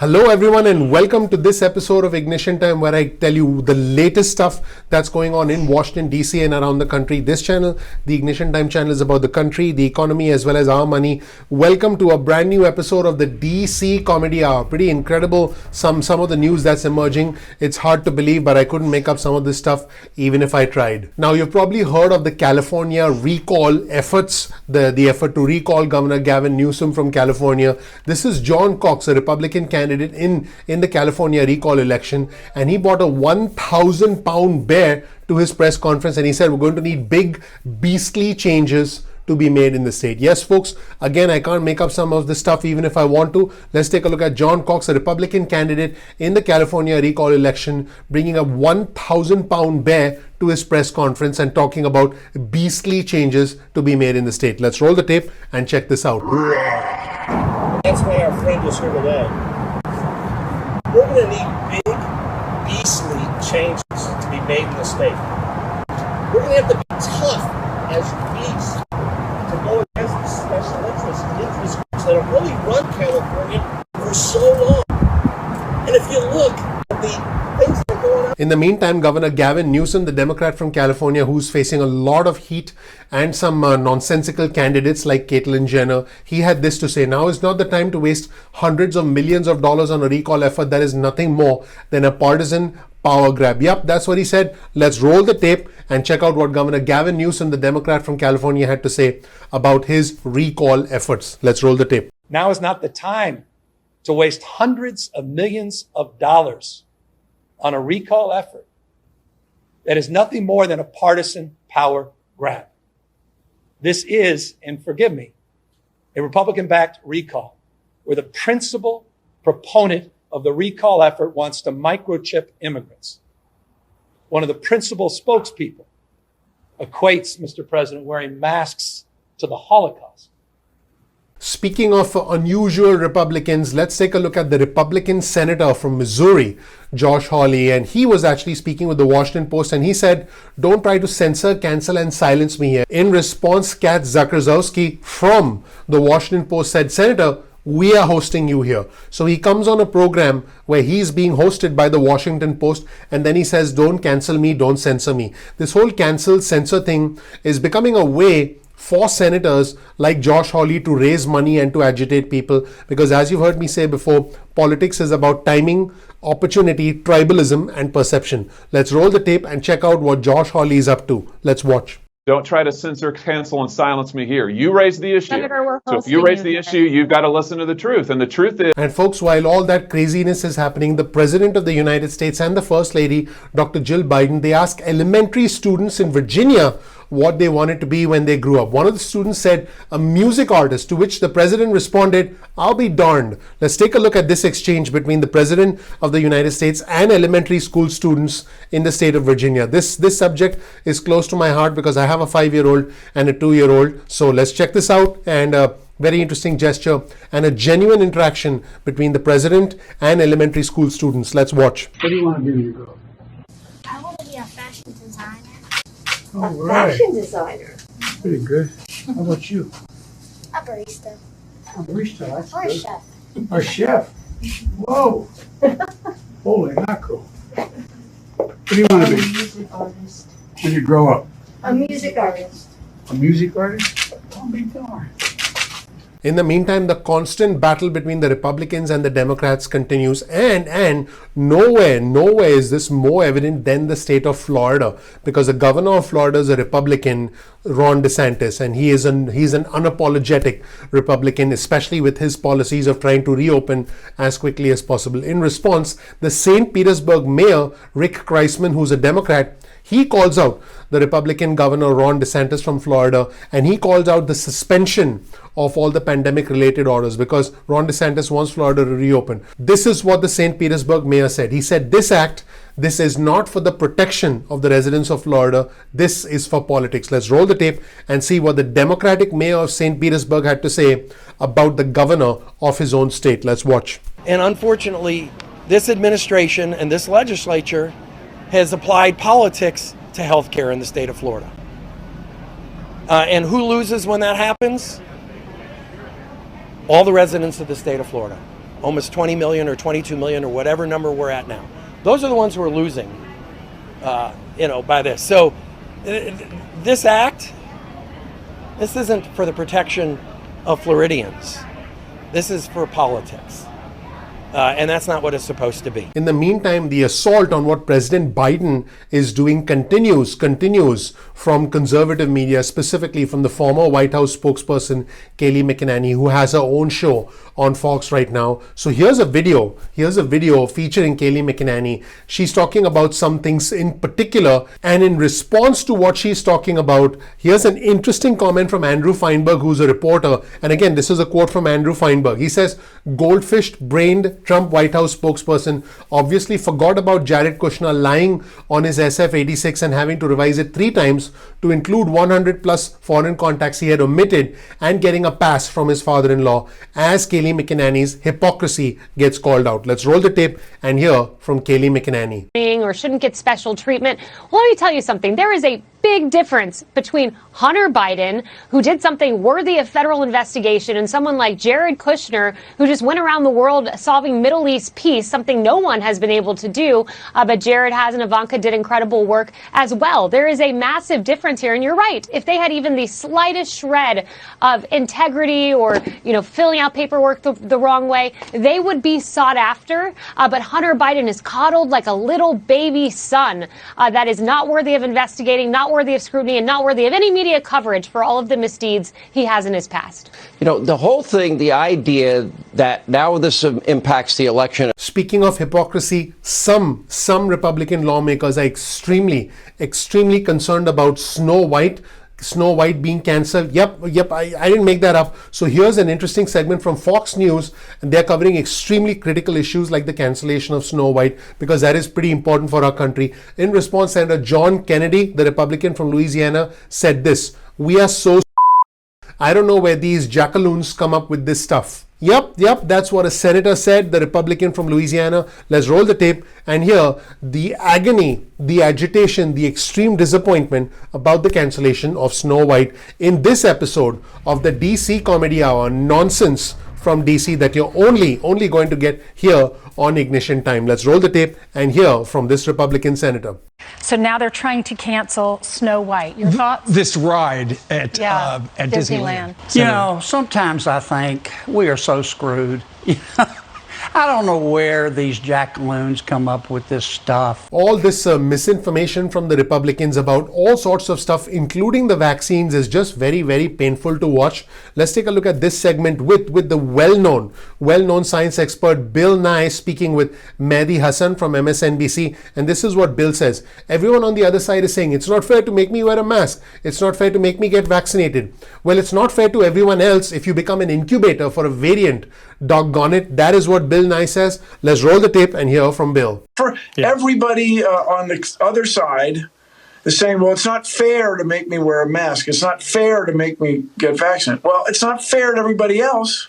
Hello everyone and welcome to this episode of Ignition Time, where I tell you the latest stuff that's going on in Washington DC and around the country. This channel, the Ignition Time channel, is about the country, the economy, as well as our money. Welcome to a brand new episode of the DC Comedy Hour. Pretty incredible some of the news that's emerging. It's hard to believe, but I couldn't make up some of this stuff even if I tried. Now, you've probably heard of the California recall efforts, the effort to recall Governor Gavin Newsom from California. This is John Cox, a Republican candidate in the California recall election, and he brought a 1,000-pound bear to his press conference, and he said we're going to need big beastly changes to be made in the state. Yes, folks, again, I can't make up some of this stuff even if I want to. Let's take a look at John Cox, a Republican candidate in the California recall election, bringing a 1,000-pound bear to his press conference and talking about beastly changes to be made in the state. Let's roll the tape and check this out. That's why our friend is here today. We're going to need big, beastly changes to be made in the state. We're going to have to be tough as beasts to go against the special interest groups that have really run California for so long. And if you look at the things that are going on. In the meantime, Governor Gavin Newsom, the Democrat from California, who's facing a lot of heat and some nonsensical candidates like Caitlyn Jenner, he had this to say: now is not the time to waste hundreds of millions of dollars on a recall effort that is nothing more than a partisan power grab. Yep, that's what he said. Let's roll the tape and check out what Governor Gavin Newsom, the Democrat from California, had to say about his recall efforts. Let's roll the tape. Now is not the time to waste hundreds of millions of dollars on a recall effort that is nothing more than a partisan power grab. This is, and forgive me, a Republican-backed recall where the principal proponent of the recall effort wants to microchip immigrants. One of the principal spokespeople equates, Mr. President, wearing masks to the Holocaust. Speaking of unusual Republicans, let's take a look at the Republican senator from Missouri, Josh Hawley. And he was actually speaking with the Washington Post, and he said, "Don't try to censor, cancel, and silence me here." In response, Kat Zakarzewski from the Washington Post said, "Senator, we are hosting you here." So he comes on a program where he's being hosted by the Washington Post, and then he says, "Don't cancel me, don't censor me." This whole cancel, censor thing is becoming a way for senators like Josh Hawley to raise money and to agitate people, because as you've heard me say before, politics is about timing, opportunity, tribalism, and perception. Let's roll the tape and check out what Josh Hawley is up to. Let's watch. Don't try to censor, cancel, and silence me here. You raised the issue. Senator, so if you raise the issue, you've got to listen to the truth. And the truth is... And folks, while all that craziness is happening, the President of the United States and the First Lady, Dr. Jill Biden, they asked elementary students in Virginia what they wanted to be when they grew up. One of the students said, a music artist, to which the President responded, "I'll be darned." Let's take a look at this exchange between the President of the United States and elementary school students in the state of Virginia. This subject is close to my heart because I have a 5-year-old and a 2-year-old. So let's check this out. And very interesting gesture and a genuine interaction between the President and elementary school students. Let's watch. What do you want to be when you grow up? I want to be a fashion designer. All right. Fashion designer. Pretty good. How about you? A barista. A barista, that's Or a good. chef. A chef. Whoa. Holy mackerel. What do you want to A be music artist. when you grow up? A music artist. A music artist? I'll be darned. In the meantime, the constant battle between the Republicans and the Democrats continues, and nowhere is this more evident than the state of Florida, because the governor of Florida is a Republican, Ron DeSantis, and he's an unapologetic Republican, especially with his policies of trying to reopen as quickly as possible. In response, the St. Petersburg mayor, Rick Kreisman, who's a Democrat, he calls out the Republican governor Ron DeSantis from Florida, and he calls out the suspension of all the pandemic-related orders because Ron DeSantis wants Florida to reopen. This is what the St. Petersburg mayor said. He said, "This act, this is not for the protection of the residents of Florida. This is for politics." Let's roll the tape and see what the Democratic mayor of St. Petersburg had to say about the governor of his own state. Let's watch. And unfortunately, this administration and this legislature has applied politics to healthcare in the state of Florida. And who loses when that happens? All the residents of the state of Florida. almost 20 million or 22 million or whatever number we're at now. Those are the ones who are losing, by this. So this act, this isn't for the protection of Floridians. This is for politics. And that's not what it's supposed to be. In the meantime, the assault on what President Biden is doing continues from conservative media, specifically from the former White House spokesperson, Kayleigh McEnany, who has her own show on Fox right now. So here's a video featuring Kayleigh McEnany. She's talking about some things in particular, and in response to what she's talking about, here's an interesting comment from Andrew Feinberg, who's a reporter. And again, this is a quote from Andrew Feinberg. He says, goldfish-brained Trump White House spokesperson obviously forgot about Jared Kushner lying on his SF-86 and having to revise it 3 times to include 100 plus foreign contacts he had omitted and getting a pass from his father-in-law as Kayleigh McEnany's hypocrisy gets called out. Let's roll the tape and hear from Kayleigh McEnany. Or shouldn't get special treatment. Well, let me tell you something. There is a big difference between Hunter Biden, who did something worthy of federal investigation, and someone like Jared Kushner, who just went around the world solving Middle East peace, something no one has been able to do. But Jared has, and Ivanka did incredible work as well. There is a massive difference here. And you're right. If they had even the slightest shred of integrity or, filling out paperwork the wrong way, they would be sought after. But Hunter Biden is coddled like a little baby son that is not worthy of investigating, not worthy of scrutiny, and not worthy of any media coverage for all of the misdeeds he has in his past. The whole thing, the idea that now this impacts the election. Speaking of hypocrisy, some Republican lawmakers are extremely concerned about Snow White being cancelled. Yep, I didn't make that up. So here's an interesting segment from Fox News, and they're covering extremely critical issues like the cancellation of Snow White, because that is pretty important for our country. In response, Senator John Kennedy, the Republican from Louisiana, said this: "We are so I don't know where these jackaloons come up with this stuff." Yep, that's what a senator said, the Republican from Louisiana. Let's roll the tape and hear the agony, the agitation, the extreme disappointment about the cancellation of Snow White in this episode of the DC Comedy Hour, nonsense from DC that you're only going to get here on Ignition Time. Let's roll the tape and hear from this Republican senator. So now they're trying to cancel Snow White. Your thoughts? This ride at Disneyland. Sometimes I think we are so screwed. I don't know where these jackaloons come up with this stuff. All this misinformation from the Republicans about all sorts of stuff, including the vaccines, is just very, very painful to watch. Let's take a look at this segment with the well-known science expert Bill Nye speaking with Mehdi Hassan from MSNBC. And this is what Bill says. Everyone on the other side is saying, it's not fair to make me wear a mask. It's not fair to make me get vaccinated. Well, it's not fair to everyone else if you become an incubator for a variant. Doggone it. That is what Bill Nye says. Let's roll the tape and hear from Bill. For everybody on the other side is saying, well, it's not fair to make me wear a mask. It's not fair to make me get vaccinated. Well, it's not fair to everybody else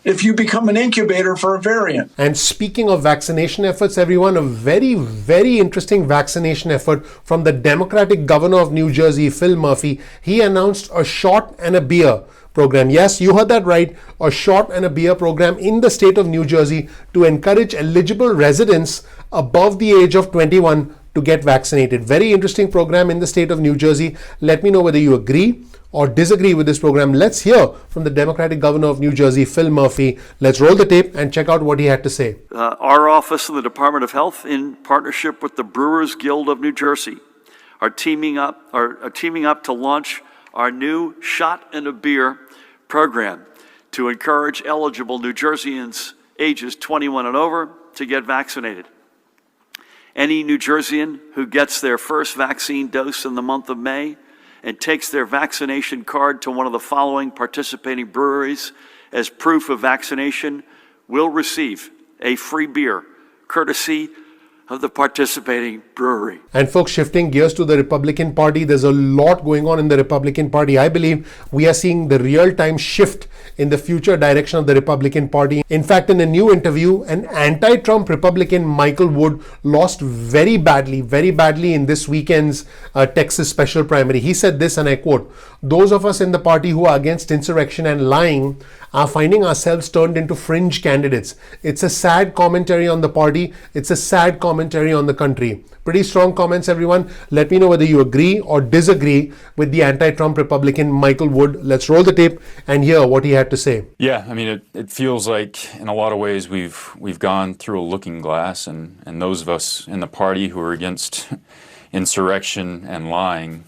if you become an incubator for a variant. And speaking of vaccination efforts, everyone, a very, very interesting vaccination effort from the Democratic governor of New Jersey, Phil Murphy. He announced a shot and a beer program. Yes, you heard that right. A shot and a beer program in the state of New Jersey to encourage eligible residents above the age of 21 to get vaccinated. Very interesting program in the state of New Jersey. Let me know whether you agree or disagree with this program. Let's hear from the Democratic governor of New Jersey, Phil Murphy. Let's roll the tape and check out what he had to say. Our office in the Department of Health, in partnership with the Brewers Guild of New Jersey, are teaming up to launch our new Shot and a Beer program to encourage eligible New Jerseyans ages 21 and over to get vaccinated. Any New Jerseyan who gets their first vaccine dose in the month of May and takes their vaccination card to one of the following participating breweries as proof of vaccination will receive a free beer, courtesy of the participating brewery. And folks, shifting gears to the Republican Party, there's a lot going on in the Republican Party. I believe we are seeing the real-time shift in the future direction of the Republican Party. In fact, in a new interview, an anti-Trump Republican, Michael Wood, lost very badly in this weekend's Texas special primary. He said this, and I quote, "Those of us in the party who are against insurrection and lying are finding ourselves turned into fringe candidates. It's a sad commentary on the party. It's a sad commentary on the country. Pretty strong comments, everyone. Let me know whether you agree or disagree with the anti-Trump Republican Michael Wood. Let's roll the tape and hear what he had to say. Yeah, I mean, it feels like in a lot of ways we've gone through a looking glass, and those of us in the party who are against insurrection and lying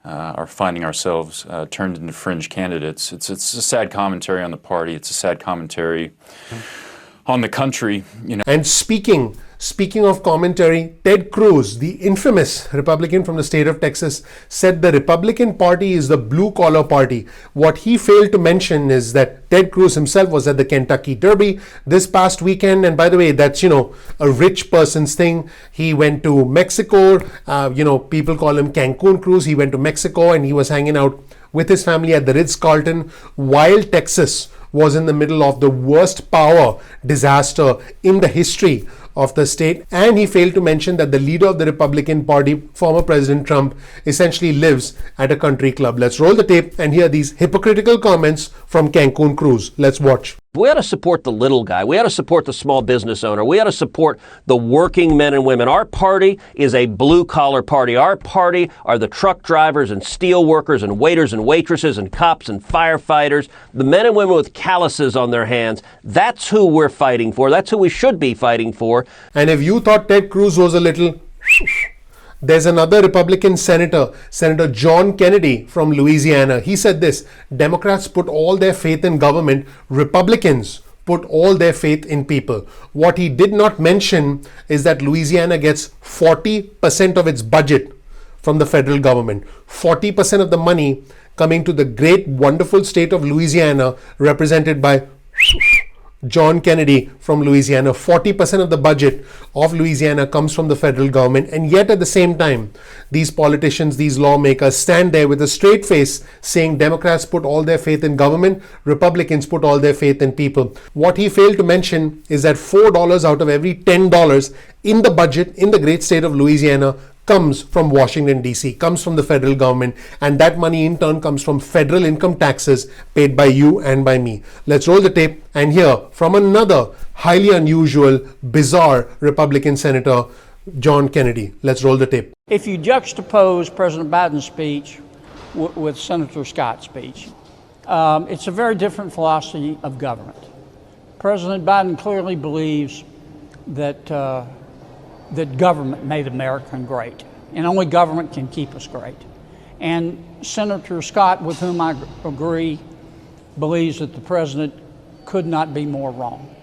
are finding ourselves turned into fringe candidates. It's a sad commentary on the party. It's a sad commentary on the country, you know. And speaking of commentary, Ted Cruz, the infamous Republican from the state of Texas, said the Republican Party is the blue-collar party. What he failed to mention is that Ted Cruz himself was at the Kentucky Derby this past weekend. And by the way, that's, you know, a rich person's thing. He went to Mexico. People call him Cancun Cruz. He went to Mexico and he was hanging out with his family at the Ritz-Carlton while Texas was in the middle of the worst power disaster in the history of the state. And he failed to mention that the leader of the Republican Party, former President Trump, essentially lives at a country club. Let's roll the tape and hear these hypocritical comments from Cancun Cruz. Let's watch. We ought to support the little guy. We ought to support the small business owner. We ought to support the working men and women. Our party is a blue-collar party. Our party are the truck drivers and steel workers and waiters and waitresses and cops and firefighters, the men and women with calluses on their hands. That's who we're fighting for. That's who we should be fighting for. And if you thought Ted Cruz was a little... There's another Republican senator, Senator John Kennedy from Louisiana. He said this: Democrats put all their faith in government. Republicans put all their faith in people. What he did not mention is that Louisiana gets 40% of its budget from the federal government. 40% of the money coming to the great, wonderful state of Louisiana, represented by John Kennedy from Louisiana. 40% of the budget of Louisiana comes from the federal government, and yet at the same time, these politicians, these lawmakers stand there with a straight face saying Democrats put all their faith in government, Republicans put all their faith in people. What he failed to mention is that $4 out of every $10 in the budget in the great state of Louisiana comes from Washington, D.C., comes from the federal government, and that money in turn comes from federal income taxes paid by you and by me. Let's roll the tape and hear from another highly unusual, bizarre Republican Senator, John Kennedy. Let's roll the tape. If you juxtapose President Biden's speech with Senator Scott's speech, it's a very different philosophy of government. President Biden clearly believes that government made America great, and only government can keep us great. And Senator Scott, with whom I agree, believes that the president could not be more wrong.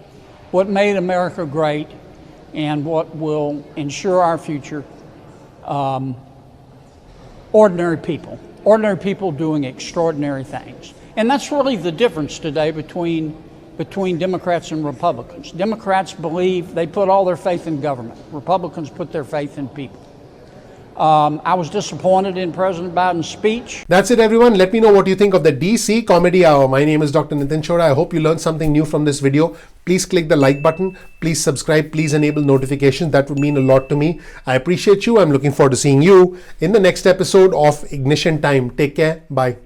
What made America great and what will ensure our future, ordinary people doing extraordinary things. And that's really the difference today between Democrats and Republicans. Democrats believe they put all their faith in government. Republicans put their faith in people. I was disappointed in President Biden's speech. That's it, everyone. Let me know what you think of the DC Comedy Hour. My name is Dr. Nitin Chhoda. I hope you learned something new from this video. Please click the like button. Please subscribe. Please enable notifications. That would mean a lot to me. I appreciate you. I'm looking forward to seeing you in the next episode of Ignition Time. Take care. Bye.